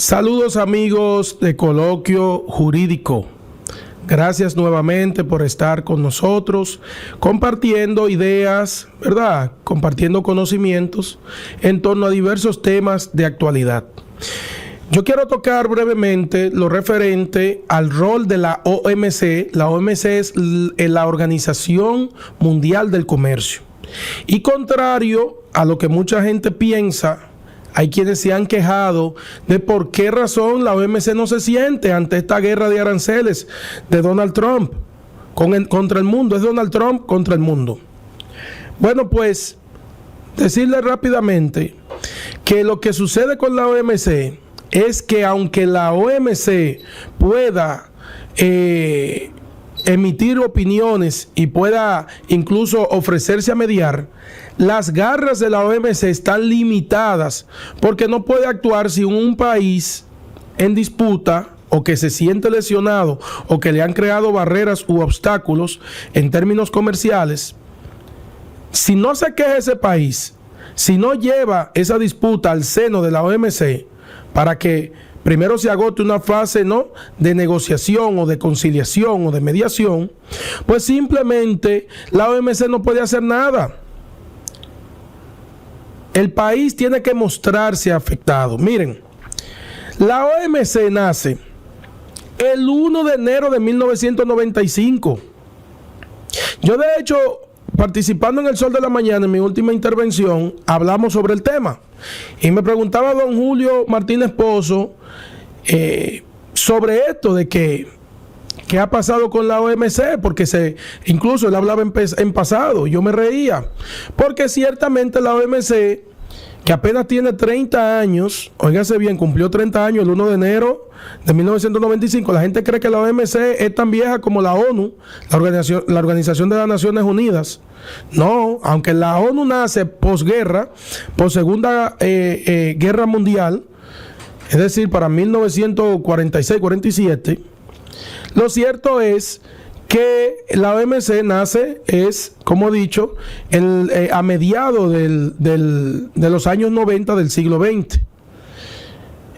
Saludos amigos de Coloquio Jurídico. Gracias nuevamente por estar con nosotros, compartiendo ideas, ¿verdad? Compartiendo conocimientos en torno a diversos temas de actualidad. Yo quiero tocar brevemente lo referente al rol de la OMC. La OMC es la Organización Mundial del Comercio. Y contrario a lo que mucha gente piensa, hay quienes se han quejado de por qué razón la OMC no se siente ante esta guerra de aranceles de Donald Trump contra el mundo. Es Donald Trump contra el mundo. Bueno, pues decirle rápidamente que lo que sucede con la OMC es que aunque la OMC pueda emitir opiniones y pueda incluso ofrecerse a mediar, las garras de la OMC están limitadas porque no puede actuar si un país en disputa o que se siente lesionado o que le han creado barreras u obstáculos en términos comerciales. Si no se queja ese país, si no lleva esa disputa al seno de la OMC para que primero se agote una fase, ¿no?, de negociación o de conciliación o de mediación, pues simplemente la OMC no puede hacer nada. El país tiene que mostrarse afectado. Miren, la OMC nace el 1 de enero de 1995. Yo, de hecho, participando en El Sol de la Mañana, en mi última intervención, hablamos sobre el tema. Y me preguntaba don Julio Martínez Pozo sobre esto de que ¿qué ha pasado con la OMC? Porque incluso él hablaba en pasado, yo me reía, porque ciertamente la OMC, que apenas tiene 30 años, óigase bien, cumplió 30 años el 1 de enero de 1995, la gente cree que la OMC es tan vieja como la ONU, la Organización de las Naciones Unidas. No, aunque la ONU nace posguerra, por Segunda Guerra Mundial, es decir, para 1946-47, lo cierto es que la OMC nace, como he dicho, a mediados de los años 90 del siglo XX.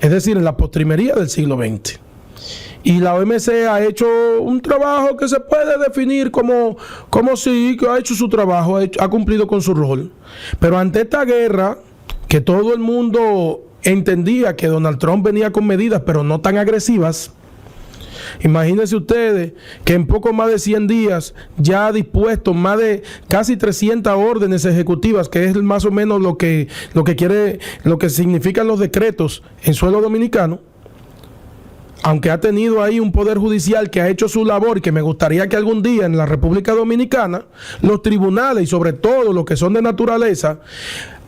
Es decir, en la postrimería del siglo XX. Y la OMC ha hecho un trabajo que se puede definir como sí, que ha hecho su trabajo, ha cumplido con su rol. Pero ante esta guerra, que todo el mundo entendía que Donald Trump venía con medidas, pero no tan agresivas. Imagínense ustedes que en poco más de 100 días ya ha dispuesto más de casi 300 órdenes ejecutivas, que es más o menos lo que significan los decretos en suelo dominicano. Aunque ha tenido ahí un poder judicial que ha hecho su labor y que me gustaría que algún día en la República Dominicana los tribunales y sobre todo los que son de naturaleza,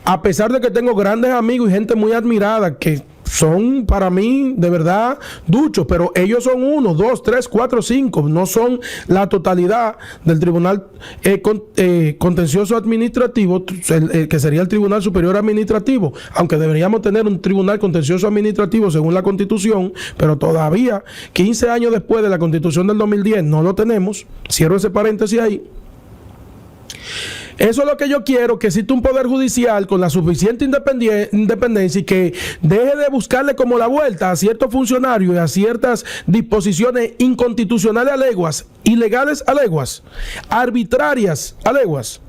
a pesar de que tengo grandes amigos y gente muy admirada que son para mí de verdad duchos, pero ellos son 1, 2, 3, 4, 5, no son la totalidad del Tribunal Contencioso Administrativo, que sería el Tribunal Superior Administrativo, aunque deberíamos tener un Tribunal Contencioso Administrativo según la Constitución, pero todavía 15 años después de la Constitución del 2010 no lo tenemos. Cierro ese paréntesis ahí. Eso es lo que yo quiero, que exista un poder judicial con la suficiente independencia y que deje de buscarle como la vuelta a ciertos funcionarios y a ciertas disposiciones inconstitucionales a leguas, ilegales a leguas, arbitrarias a leguas.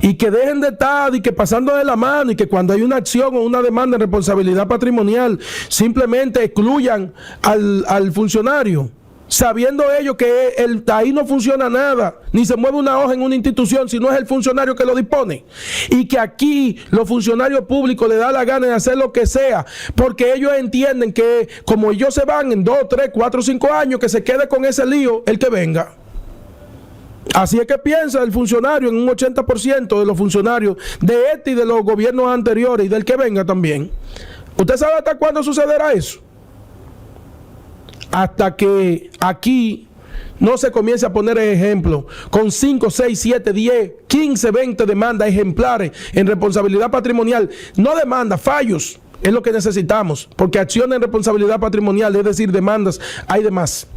Y que dejen de estar y que pasando de la mano y que cuando hay una acción o una demanda de responsabilidad patrimonial simplemente excluyan al funcionario, sabiendo ellos que ahí no funciona nada, ni se mueve una hoja en una institución si no es el funcionario que lo dispone. Y que aquí los funcionarios públicos les da la gana de hacer lo que sea, porque ellos entienden que como ellos se van en 2, 3, 4, 5 años, que se quede con ese lío el que venga. Así es que piensa el funcionario en un 80% de los funcionarios de este y de los gobiernos anteriores y del que venga también. ¿Usted sabe hasta cuándo sucederá eso? Hasta que aquí no se comience a poner ejemplo con 5, 6, 7, 10, 15, 20 demandas ejemplares en responsabilidad patrimonial. No demandas, fallos es lo que necesitamos, porque acciones en responsabilidad patrimonial, es decir, demandas, hay de más.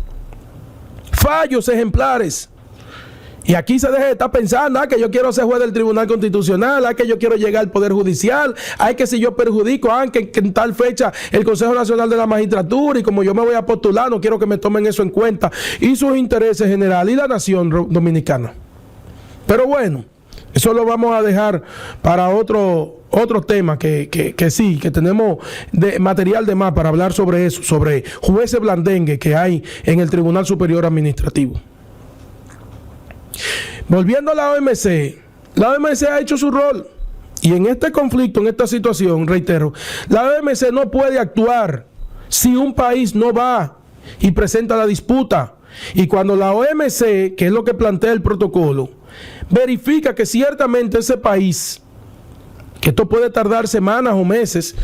Fallos ejemplares Y aquí se deja de estar pensando, que yo quiero ser juez del Tribunal Constitucional, que yo quiero llegar al Poder Judicial, que si yo perjudico, que en tal fecha el Consejo Nacional de la Magistratura, y como yo me voy a postular, no quiero que me tomen eso en cuenta, y sus intereses generales y la nación dominicana. Pero bueno, eso lo vamos a dejar para otro tema que sí, que tenemos material de más para hablar sobre eso, sobre jueces blandengue que hay en el Tribunal Superior Administrativo. Volviendo a la OMC ha hecho su rol. Y en este conflicto, en esta situación, reitero, la OMC no puede actuar si un país no va y presenta la disputa. Y cuando la OMC, que es lo que plantea el protocolo, verifica que ciertamente ese país, que esto puede tardar semanas o meses,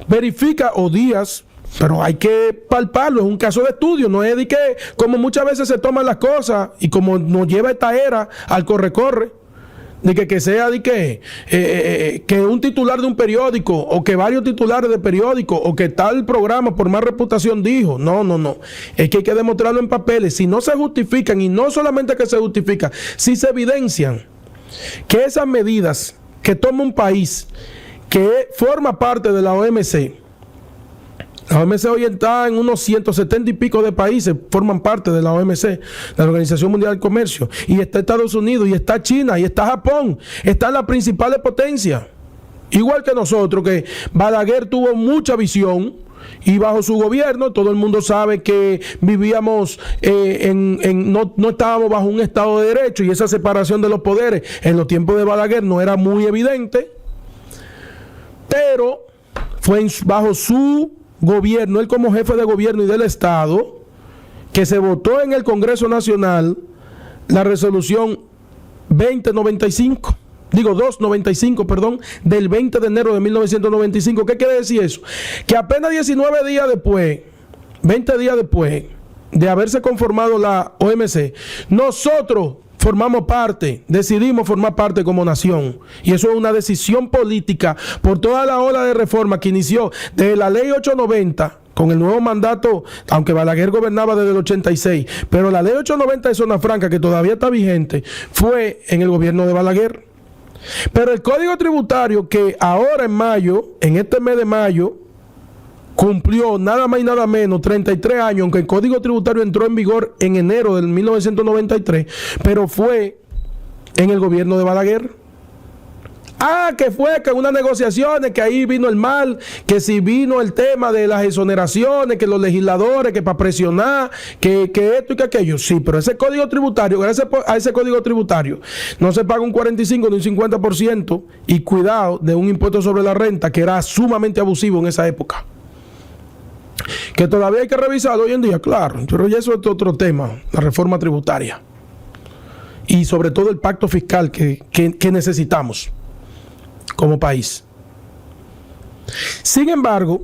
verifica o días, pero hay que palparlo, es un caso de estudio, no es de que como muchas veces se toman las cosas y como nos lleva esta era al corre-corre, de que sea de que un titular de un periódico o que varios titulares de periódico o que tal programa por más reputación dijo, no, es que hay que demostrarlo en papeles. Si no se justifican, y no solamente que se justifican, si se evidencian que esas medidas que toma un país que forma parte de la OMC, la OMC hoy está en unos 170 y pico de países, forman parte de la OMC, de la Organización Mundial del Comercio, y está Estados Unidos, y está China, y está Japón, están las principales potencias. Igual que nosotros, que Balaguer tuvo mucha visión, y bajo su gobierno, todo el mundo sabe que vivíamos, no estábamos bajo un Estado de Derecho, y esa separación de los poderes en los tiempos de Balaguer no era muy evidente, pero fue bajo su gobierno, él como jefe de gobierno y del Estado, que se votó en el Congreso Nacional la resolución 295, del 20 de enero de 1995. ¿Qué quiere decir eso? Que apenas 19 días después, 20 días después de haberse conformado la OMC, nosotros decidimos formar parte como nación, y eso es una decisión política por toda la ola de reforma que inició desde la ley 890 con el nuevo mandato, aunque Balaguer gobernaba desde el 86, pero la ley 890 de Zona Franca, que todavía está vigente, fue en el gobierno de Balaguer. Pero el Código Tributario, que ahora en mayo, en este mes de mayo, cumplió nada más y nada menos 33 años, aunque el Código Tributario entró en vigor en enero del 1993, pero fue en el gobierno de Balaguer. Que fue que unas negociaciones, que ahí vino el mal, que si vino el tema de las exoneraciones, que los legisladores, que para presionar, que esto y que aquello. Sí, pero ese Código Tributario, gracias a ese Código Tributario, no se paga un 45 ni un 50%, y cuidado, de un impuesto sobre la renta que era sumamente abusivo en esa época. Que todavía hay que revisarlo hoy en día, claro, pero ya eso es otro tema, la reforma tributaria. Y sobre todo el pacto fiscal que necesitamos como país. Sin embargo,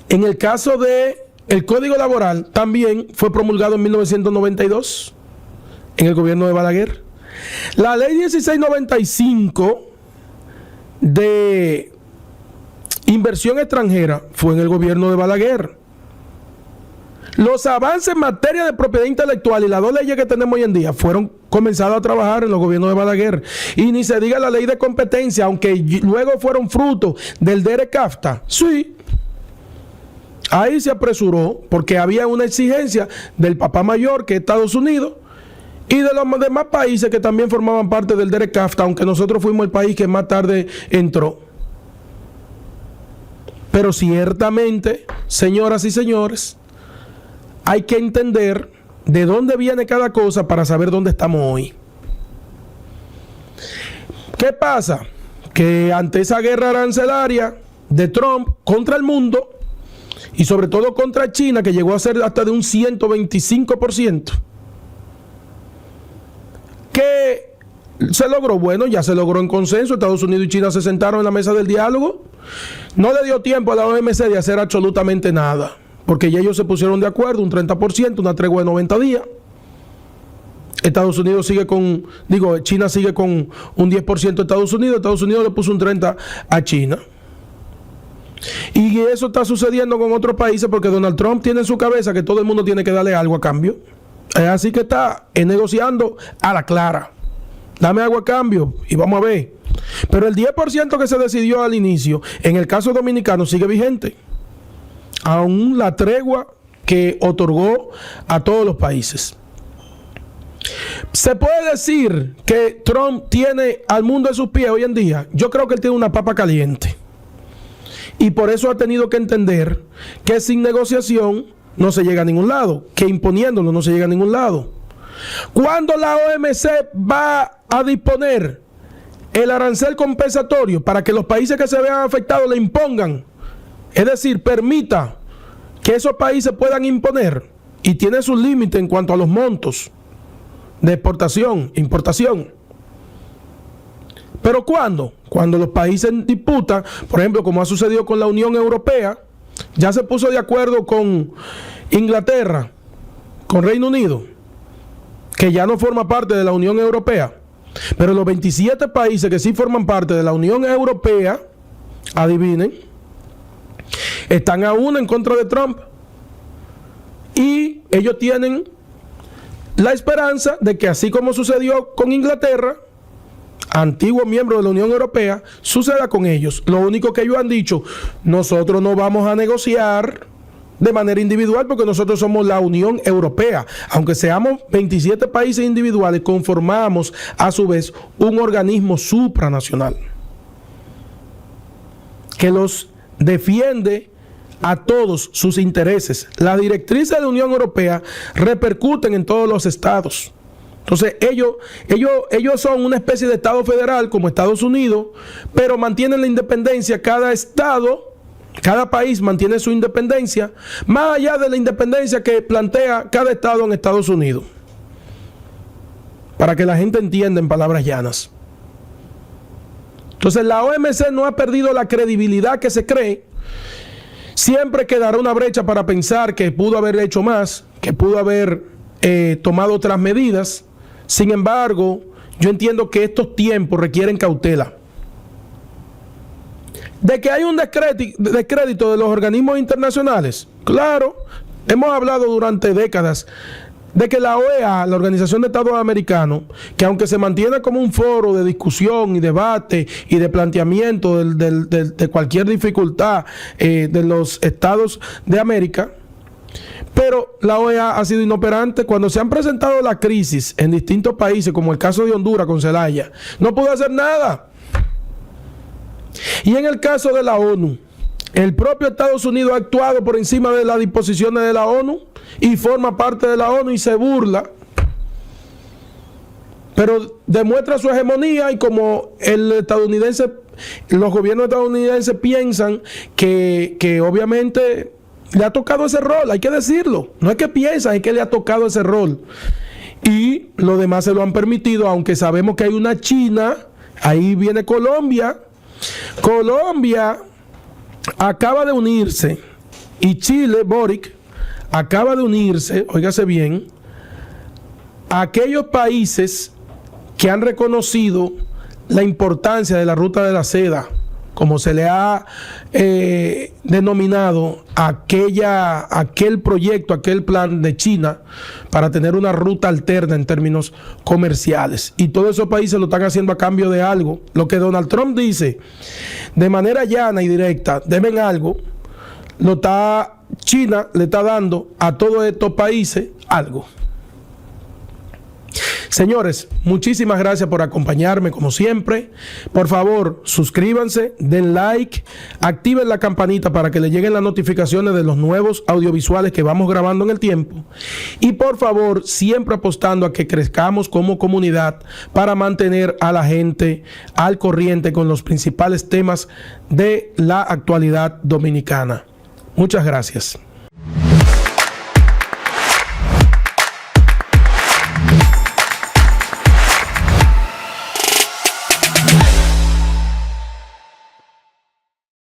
en el caso de el Código Laboral, también fue promulgado en 1992 en el gobierno de Balaguer. La ley 1695 de inversión extranjera fue en el gobierno de Balaguer. Los avances en materia de propiedad intelectual y las dos leyes que tenemos hoy en día fueron comenzados a trabajar en los gobiernos de Balaguer. Y ni se diga la ley de competencia, aunque luego fueron fruto del DERECAFTA. Sí, ahí se apresuró porque había una exigencia del papá mayor, que es Estados Unidos, y de los demás países que también formaban parte del DERECAFTA, aunque nosotros fuimos el país que más tarde entró. Pero ciertamente, señoras y señores, hay que entender de dónde viene cada cosa para saber dónde estamos hoy. ¿Qué pasa? Que ante esa guerra arancelaria de Trump contra el mundo, y sobre todo contra China, que llegó a ser hasta de un 125%, ¿qué se logró? Bueno, ya se logró en consenso. Estados Unidos y China se sentaron en la mesa del diálogo. No le dio tiempo a la OMC de hacer absolutamente nada, porque ya ellos se pusieron de acuerdo, un 30%, una tregua de 90 días. China sigue con un 10% de Estados Unidos le puso un 30% a China. Y eso está sucediendo con otros países porque Donald Trump tiene en su cabeza que todo el mundo tiene que darle algo a cambio. Así que está negociando a la clara. Dame algo a cambio y vamos a ver. Pero el 10% que se decidió al inicio, en el caso dominicano, sigue vigente. Aún la tregua que otorgó a todos los países. ¿Se puede decir que Trump tiene al mundo en sus pies hoy en día? Yo creo que él tiene una papa caliente. Y por eso ha tenido que entender que sin negociación no se llega a ningún lado, que imponiéndolo no se llega a ningún lado. ¿Cuándo la OMC va a disponer el arancel compensatorio para que los países que se vean afectados le impongan? Es decir, permita que esos países puedan imponer, y tiene sus límites en cuanto a los montos de exportación, importación. ¿Pero cuándo? Cuando los países en disputa, por ejemplo, como ha sucedido con la Unión Europea, ya se puso de acuerdo con Inglaterra, con Reino Unido, que ya no forma parte de la Unión Europea, pero los 27 países que sí forman parte de la Unión Europea, adivinen, están aún en contra de Trump. Y ellos tienen la esperanza de que, así como sucedió con Inglaterra, antiguo miembro de la Unión Europea, suceda con ellos. Lo único que ellos han dicho: nosotros no vamos a negociar de manera individual porque nosotros somos la Unión Europea. Aunque seamos 27 países individuales, conformamos a su vez un organismo supranacional que los defiende a todos sus intereses. Las directrices de la Unión Europea repercuten en todos los estados. Entonces ellos son una especie de estado federal como Estados Unidos, pero mantienen la independencia. Cada estado, cada país mantiene su independencia, más allá de la independencia que plantea cada estado en Estados Unidos, para que la gente entienda en palabras llanas. Entonces la OMC no ha perdido la credibilidad que se cree. Siempre quedará una brecha para pensar que pudo haber hecho más, que pudo haber tomado otras medidas. Sin embargo, yo entiendo que estos tiempos requieren cautela. De que hay un descrédito de los organismos internacionales, claro, hemos hablado durante décadas de que la OEA, la Organización de Estados Americanos, que aunque se mantiene como un foro de discusión y debate y de planteamiento de cualquier dificultad de los estados de América, pero la OEA ha sido inoperante. Cuando se han presentado las crisis en distintos países, como el caso de Honduras con Zelaya, no pudo hacer nada. Y en el caso de la ONU, el propio Estados Unidos ha actuado por encima de las disposiciones de la ONU y forma parte de la ONU y se burla, pero demuestra su hegemonía. Y como los gobiernos estadounidenses piensan que obviamente le ha tocado ese rol, hay que decirlo, no es que piensan, es que le ha tocado ese rol, y los demás se lo han permitido, aunque sabemos que hay una China, ahí viene Colombia acaba de unirse, y Chile, Boric, acaba de unirse, óigase bien, a aquellos países que han reconocido la importancia de la ruta de la seda, como se le ha denominado aquel proyecto, aquel plan de China para tener una ruta alterna en términos comerciales. Y todos esos países lo están haciendo a cambio de algo. Lo que Donald Trump dice de manera llana y directa, deben algo, China le está dando a todos estos países algo. Señores, muchísimas gracias por acompañarme como siempre. Por favor, suscríbanse, den like, activen la campanita para que les lleguen las notificaciones de los nuevos audiovisuales que vamos grabando en el tiempo. Y por favor, siempre apostando a que crezcamos como comunidad para mantener a la gente al corriente con los principales temas de la actualidad dominicana. Muchas gracias.